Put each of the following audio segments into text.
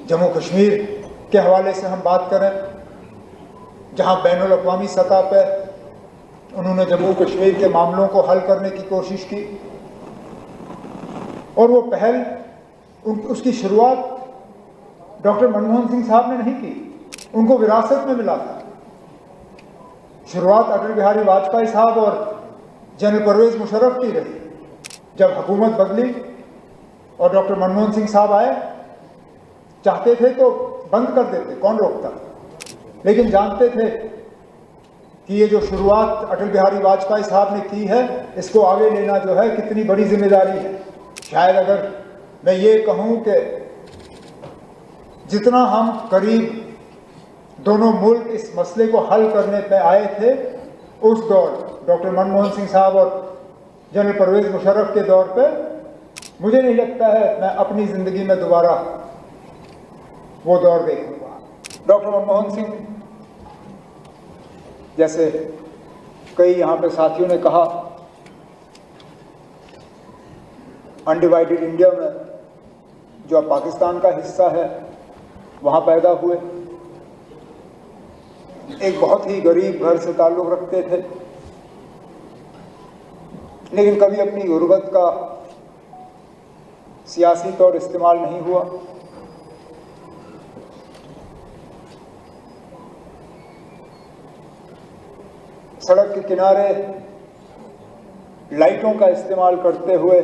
जम्मू कश्मीर के हवाले से हम बात करें, जहां बैनुल अक़वामी सतह पर उन्होंने जम्मू कश्मीर के मामलों को हल करने की कोशिश की, और वो पहल उसकी शुरुआत डॉक्टर मनमोहन सिंह साहब ने नहीं की, उनको विरासत में मिला था। शुरुआत अटल बिहारी वाजपेयी साहब और जनरल परवेज मुशर्रफ की रही। जब हुकूमत बदली और डॉक्टर मनमोहन सिंह साहब आए, चाहते थे तो बंद कर देते, कौन रोकता, लेकिन जानते थे कि ये जो शुरुआत अटल बिहारी वाजपेयी साहब ने की है, इसको आगे लेना जो है कितनी बड़ी जिम्मेदारी है। शायद अगर मैं ये कहूँ कि जितना हम करीब दोनों मुल्क इस मसले को हल करने पे आए थे, उस दौर डॉक्टर मनमोहन सिंह साहब और जनरल परवेज मुशर्रफ के दौर पे मुझे नहीं लगता है मैं अपनी ज़िंदगी में दोबारा वो दौर देखूंगा। डॉक्टर मनमोहन सिंह, जैसे कई यहाँ पे साथियों ने कहा, अनडिवाइडेड इंडिया में जो अब पाकिस्तान का हिस्सा है वहाँ पैदा हुए, एक बहुत ही गरीब घर से ताल्लुक़ रखते थे, लेकिन कभी अपनी गुर्बत का सियासी तौर इस्तेमाल नहीं हुआ। सड़क के किनारे लाइटों का इस्तेमाल करते हुए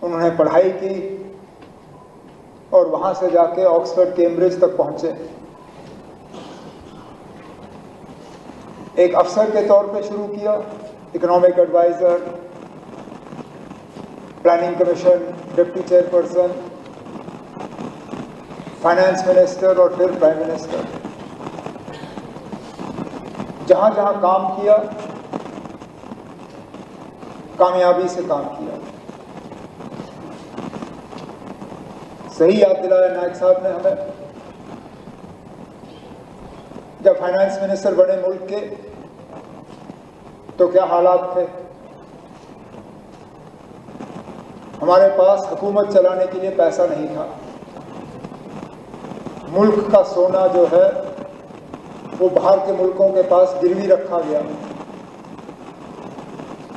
उन्होंने पढ़ाई की और वहाँ से जाके ऑक्सफोर्ड कैम्ब्रिज तक पहुँचे। एक अफसर के तौर पे शुरू किया, economic adviser, planning commission, deputy chairperson, finance minister और फिर प्राइम मिनिस्टर। जहाँ जहाँ काम किया, कामयाबी से काम किया। सही याद दिलाया नायक साहब ने हमें, जब फाइनेंस मिनिस्टर बने मुल्क के तो क्या हालात थे। हमारे पास हुकूमत चलाने के लिए पैसा नहीं था। मुल्क का सोना जो है वो बाहर के मुल्कों के पास गिरवी रखा गया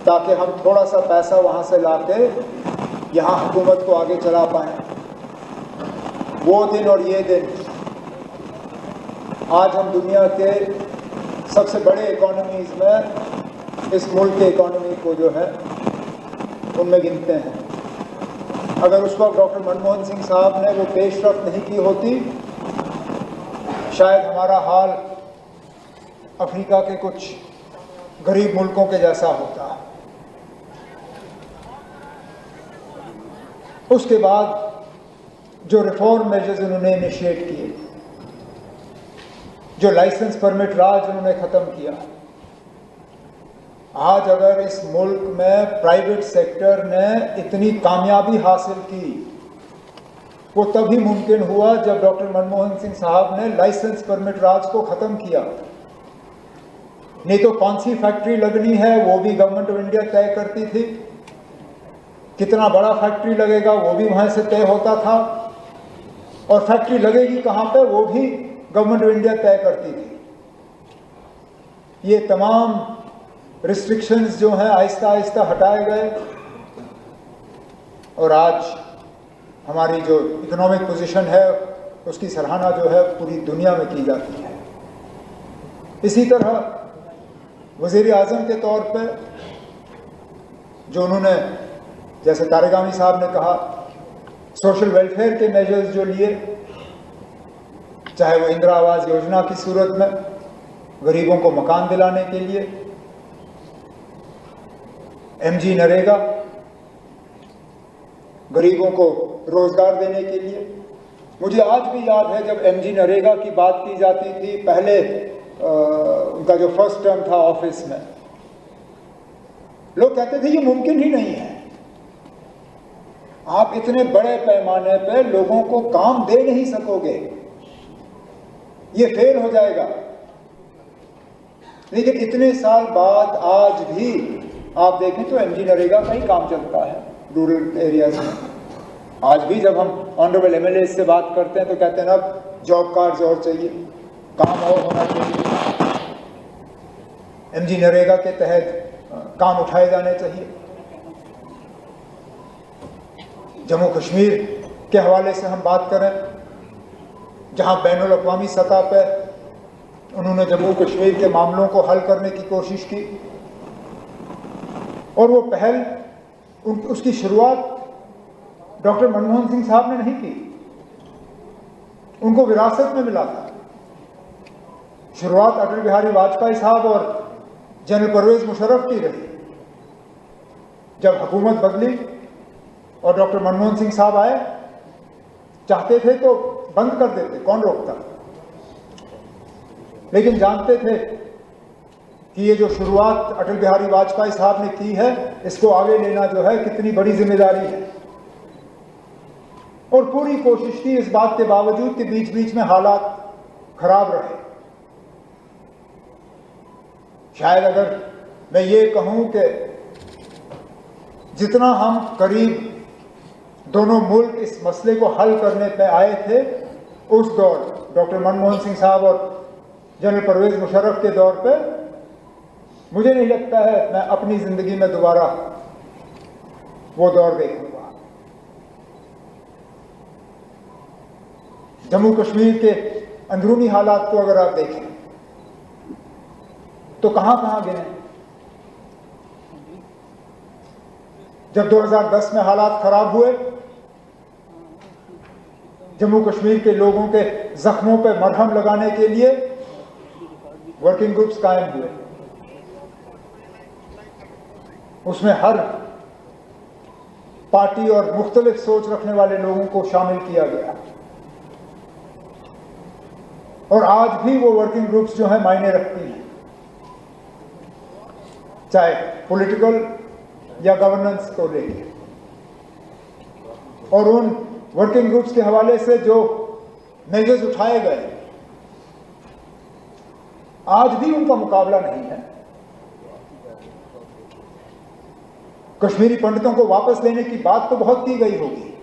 ताकि हम थोड़ा सा पैसा वहाँ से लाके यहाँ हुकूमत को आगे चला पाएँ। वो दिन और ये दिन आज हम दुनिया के सबसे बड़े इकोनॉमीज़ में इस मुल्क के इकोनॉमी को जो है उनमें गिनते हैं। अगर उस वक्त डॉक्टर मनमोहन सिंह साहब ने वो पेशरफ्त नहीं की होती, शायद हमारा हाल अफ्रीका के कुछ गरीब मुल्कों के जैसा होता। उसके बाद जो रिफॉर्म मेजर्स उन्होंने इनिशिएट किए, जो लाइसेंस परमिट राज उन्होंने ख़त्म किया, आज अगर इस मुल्क में प्राइवेट सेक्टर ने इतनी कामयाबी हासिल की, वो तभी मुमकिन हुआ जब डॉक्टर मनमोहन सिंह साहब ने लाइसेंस परमिट राज को ख़त्म किया। नहीं तो कौन सी फैक्ट्री लगनी है वो भी गवर्नमेंट ऑफ इंडिया तय करती थी, कितना बड़ा फैक्ट्री लगेगा वो भी वहाँ से तय होता था, और फैक्ट्री लगेगी कहाँ पे वो भी गवर्नमेंट ऑफ इंडिया तय करती थी। ये तमाम रिस्ट्रिक्शंस जो हैं आहिस्ता आहिस्ता हटाए गए, और आज हमारी जो इकोनॉमिक पोजीशन है उसकी सराहना जो है पूरी दुनिया में की जाती है। इसी तरह वज़ीर आज़म के तौर पे जो उन्होंने, जैसे तारिगामी साहब ने कहा, सोशल वेलफेयर के मेजर्स जो लिए, चाहे वो इंदिरा आवास योजना की सूरत में गरीबों को मकान दिलाने के लिए, एमजी नरेगा गरीबों को रोजगार देने के लिए। मुझे आज भी याद है जब एमजी नरेगा की बात की जाती थी, पहले उनका जो फर्स्ट टर्म था ऑफिस में, लोग कहते थे ये मुमकिन ही नहीं है, आप इतने बड़े पैमाने पे लोगों को काम दे नहीं सकोगे, ये फेल हो जाएगा। लेकिन इतने साल बाद आज भी आप देखें तो एमजी नरेगा का ही काम चलता है रूरल एरियाज में। आज भी जब हम ऑनरेबल एमएलए से बात करते हैं तो कहते हैं ना जॉब कार्ड्स और चाहिए, काम और होना चाहिए, एमजी नरेगा के तहत काम उठाए जाने चाहिए। जम्मू कश्मीर के हवाले से हम बात करें, जहां बैनुल अक़वामी सतह पर उन्होंने जम्मू कश्मीर के मामलों को हल करने की कोशिश की और वो पहल उसकी शुरुआत डॉक्टर मनमोहन सिंह साहब ने नहीं की, उनको विरासत में मिला था। शुरुआत अटल बिहारी वाजपेयी साहब और जनरल परवेज मुशर्रफ की रही। जब हुकूमत बदली और डॉक्टर मनमोहन सिंह साहब आए, चाहते थे तो बंद कर देते, कौन रोकता, लेकिन जानते थे कि ये जो शुरुआत अटल बिहारी वाजपेयी साहब ने की है, इसको आगे लेना जो है कितनी बड़ी जिम्मेदारी है। और पूरी कोशिश की, इस बात के बावजूद कि बीच बीच में हालात खराब रहे। शायद अगर मैं ये कहूं कि जितना हम करीब दोनों मुल्क इस मसले को हल करने पे आए थे, उस दौर डॉक्टर मनमोहन सिंह साहब और जनरल परवेज मुशर्रफ के दौर पे मुझे नहीं लगता है मैं अपनी जिंदगी में दोबारा वो दौर देखूंगा। जम्मू कश्मीर के अंदरूनी हालात को अगर आप देखें तो कहां कहां गिने। जब 2010 में हालात खराब हुए, जम्मू कश्मीर के लोगों के जख्मों पर मरहम लगाने के लिए वर्किंग ग्रुप्स कायम हुए। उसमें हर पार्टी और मुख्तलिफ सोच रखने वाले लोगों को शामिल किया गया और आज भी वो वर्किंग ग्रुप्स जो है मायने रखती हैं, चाहे पॉलिटिकल या गवर्नेंस को लेकर। और उन वर्किंग ग्रुप्स के हवाले से जो मेजर्स उठाए गए, आज भी उनका मुकाबला नहीं है। कश्मीरी पंडितों को वापस लेने की बात तो बहुत की गई होगी,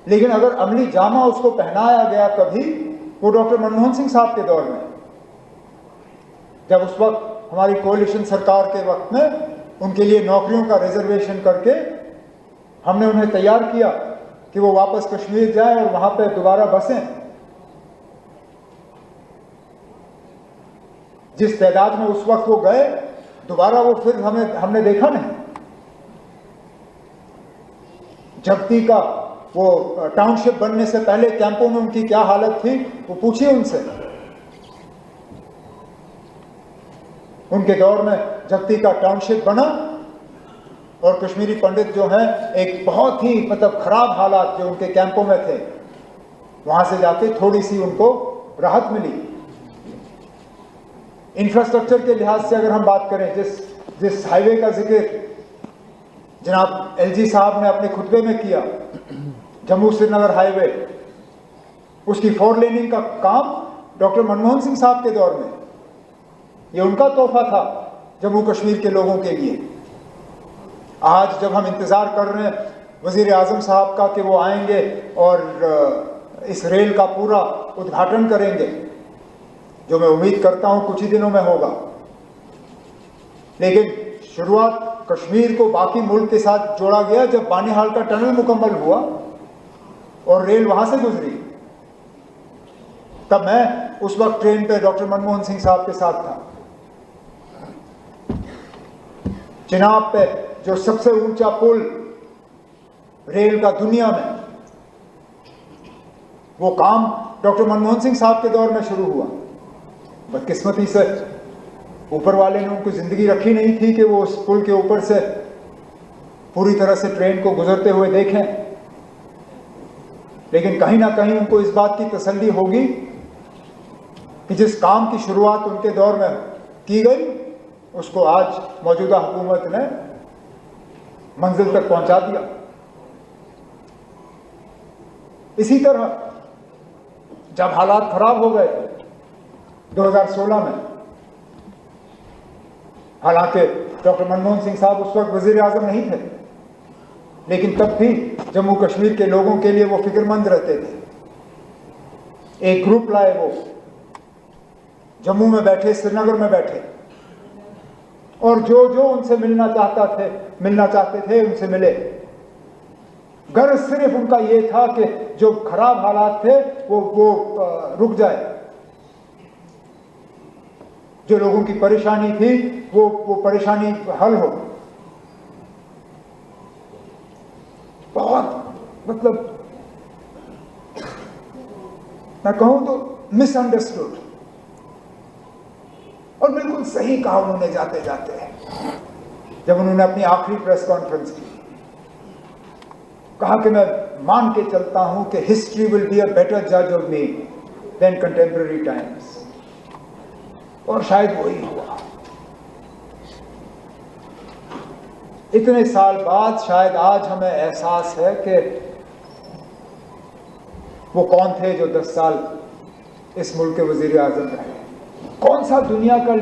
लेकिन अगर अमली जामा उसको पहनाया गया कभी, वो डॉक्टर मनमोहन सिंह साहब के दौर में, जब उस वक्त हमारी कोalition सरकार के वक्त में उनके लिए नौकरियों का रिजर्वेशन करके हमने उन्हें तैयार किया कि वो वापस कश्मीर जाएं और वहां पर दोबारा बसें। जिस तादाद में उस वक्त वो गए, दोबारा वो फिर हमने देखा नहीं। जगती का वो टाउनशिप बनने से पहले कैंपों में उनकी क्या हालत थी, वो पूछिए उनसे। उनके दौर में जगती का टाउनशिप बना और कश्मीरी पंडित जो हैं एक बहुत ही खराब हालात जो उनके कैंपों में थे, वहां से जाके थोड़ी सी उनको राहत मिली। इंफ्रास्ट्रक्चर के लिहाज से अगर हम बात करें, जिस हाईवे का जिक्र जनाब एलजी साहब ने अपने खुतबे में किया, जम्मू श्रीनगर हाईवे, उसकी 4 लेनिंग का काम डॉक्टर मनमोहन सिंह साहब के दौर में, ये उनका तोहफा था जम्मू कश्मीर के लोगों के लिए। आज जब हम इंतजार कर रहे हैं वजीर आजम साहब का कि वो आएंगे और इस रेल का पूरा उद्घाटन करेंगे, जो मैं उम्मीद करता हूं कुछ ही दिनों में होगा, लेकिन शुरुआत कश्मीर को बाकी मुल्क के साथ जोड़ा गया जब बानीहाल का टनल मुकम्मल हुआ और रेल वहां से गुजरी। तब मैं उस वक्त ट्रेन पे डॉक्टर मनमोहन सिंह साहब के साथ था। चिनाब पे जो सबसे ऊंचा पुल रेल का दुनिया में, वो काम डॉक्टर मनमोहन सिंह साहब के दौर में शुरू हुआ। बदकिस्मती से ऊपर वाले ने उनको जिंदगी रखी नहीं थी कि वो उस पुल के ऊपर से पूरी तरह से ट्रेन को गुजरते हुए देखें, लेकिन कहीं ना कहीं उनको इस बात की तसल्ली होगी कि जिस काम की शुरुआत उनके दौर में की गई, उसको आज मौजूदा हुकूमत ने मंजिल तक पहुंचा दिया। इसी तरह जब हालात खराब हो गए 2016 में, हालांकि डॉक्टर मनमोहन सिंह साहब उस वक्त वजीर आजम नहीं थे, लेकिन तब भी जम्मू कश्मीर के लोगों के लिए वो फिक्रमंद रहते थे। एक ग्रुप लाए, वो जम्मू में बैठे, श्रीनगर में बैठे, और जो जो उनसे मिलना चाहते थे उनसे मिले। गर्ज सिर्फ उनका ये था कि जो खराब हालात थे वो रुक जाए, जो लोगों की परेशानी थी वो परेशानी हल हो। बहुत मतलब मैं कहूं तो मिसअंडरस्टूड, और बिल्कुल सही कहा उन्होंने जाते जाते, जब उन्होंने अपनी आखिरी प्रेस कॉन्फ्रेंस की, कहा कि मैं मान के चलता हूं कि history will be a better जज of me than contemporary times, और शायद वही हुआ। इतने साल बाद शायद आज हमें एहसास है कि वो कौन थे जो 10 साल इस मुल्क के वजीर आज़म रहे, कौन सा दुनिया का